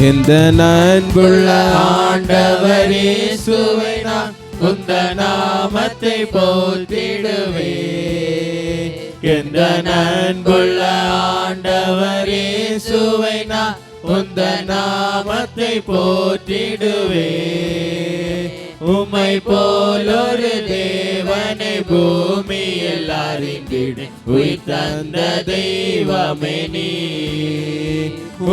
இந்த அன்புள்ள ஆண்டவர் இயேசுவை நான் உந்த நாமத்தை போற்றிடுவே. இந்த அன்புள்ள ஆண்டவர் இயேசுவை நான் உந்த நாமத்தை போற்றிடுவே. உம்மை போலொரு தேவனை பூமியில் அறிந்திட உயிர் தந்த தெய்வமே நீ.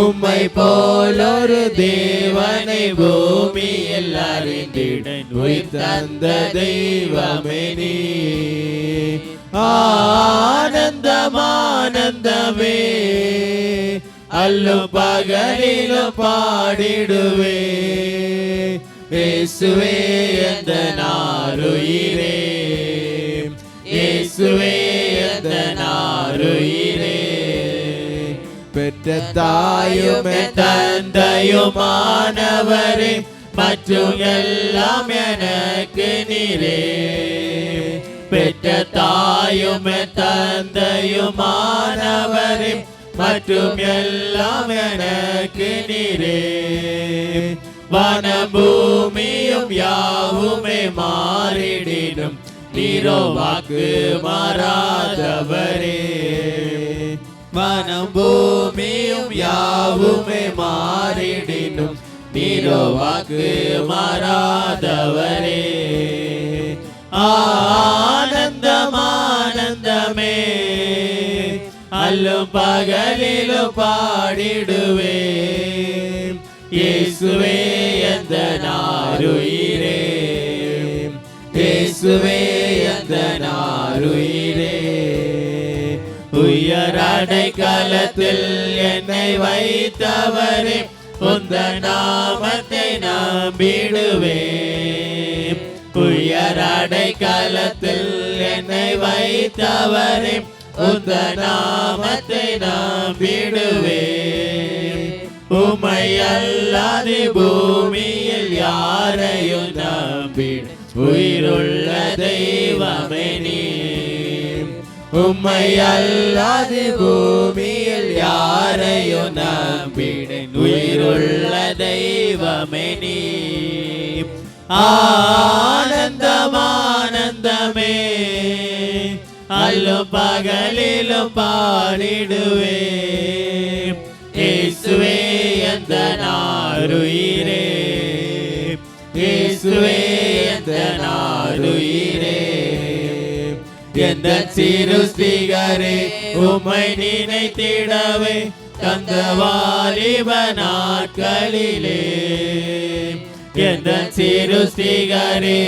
உம்மை போலொரு தேவனை பூமியில் அறிந்திட உயிர் தந்த தெய்வமே நீ. ஆனந்தம் ஆனந்தமே அல்லும் பகலிலும் பாடிடுவே. இயேசுவே எந்த நாருயிரே, இயேசுவே எந்த நாருயிரே. பெற்ற தாயுமே தந்தையுமானவரே மற்றும் எல்லாம் எனக்கு நீரே. பெற்ற தாயுமே தந்தையுமானவரே மற்றும் எல்லாம் எனக்கு நீரே. வனம் பூமியும் யாவுமே மாறிடினும் நீரோ வாக்கு மாறாதவரே. வனம் பூமியும் யாவுமே மாறிடினும் நீரோ வாக்கு மாறாதவரே. ஆனந்தம் ஆனந்தமே அல்லும் பகலிலும் பாடிடுவே. இயேசுவே எந்த நாருயிரே, இயேசுவே எந்த நாருயிரே. உயர் அடைக்கலத்தில் என்னை வைத்தவரே உந்த நாமத்தை நம்பிடுவே. உயர் அடைக்கலத்தில் என்னை வைத்தவரே உந்த நாமத்தை நம்பிடுவே. உம்மை அல்லாது பூமியில் யாரையும் நம்பிட உயிருள்ள தெய்வமே நீ. உம்மை அல்லாது பூமியில் யாரையும் நம்பிட உயிருள்ள தெய்வமே நீ. ஆனந்தம் ஆனந்தமே அல்லும் பகலிலும் பாடிடுவே. இயேசுவே எந்த நாருயிரே, இயேசுவே எந்த நாருயிரே. எந்த சிருஷ்டிகரே உம்மை நினைத்திடவே தந்த வாலிப நாட்களிலே. எந்த சிருஷ்டிகரே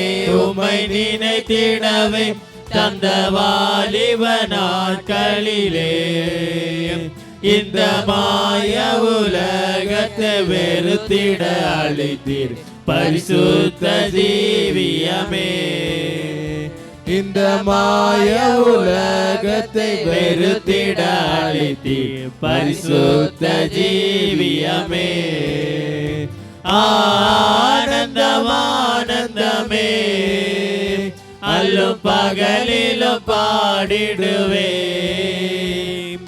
உம்மை நினைத்திடவே தந்த வாலிப நாட்களிலே. இந்த மாய உலகத்தை வெறுத்திட அழைத்தீர் பரிசுத்த ஜீவியமே. இந்த மாய உலகத்தை வெறுத்திட அழைத்தீர் பரிசுத்த ஜீவியமே. ஆனந்தம் ஆனந்தமே அல்லும் பகலிலும் பாடிடுவே.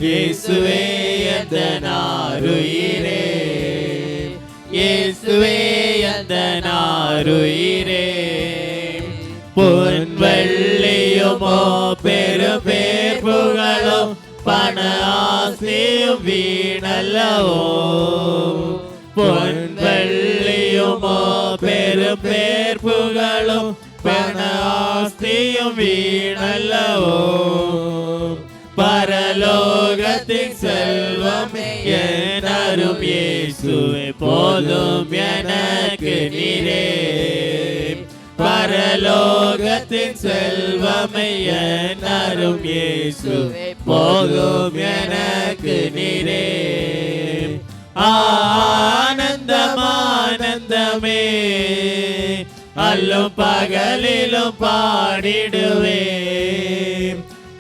இயேசுவே எந்த நாருயிரே, இயேசுவே எந்த நாருயிரே. பொன் வெள்ளியுமோ பெரும்பேர் புகழும் பண ஆசையும் வீணல்லவோ. பொன் வெள்ளியுமோ பெரும்பேர் புகழும் பண ஆசையும் வீணல்லவோ. பரலோகத்தின் செல்வமே என் அரும் இயேசுவே போதும் எனக்கு நீரே. பரலோகத்தின் செல்வமே என் அரும் இயேசுவே போதும் எனக்கு நீரே. ஆனந்தம் ஆனந்தமே அல்லும் பகலிலும் பாடிடுவே.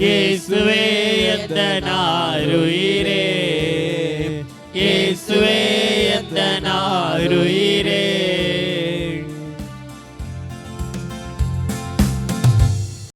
இயேசுவே எந்த நாருயிரே, இயேசுவே எந்த நாருயிரே.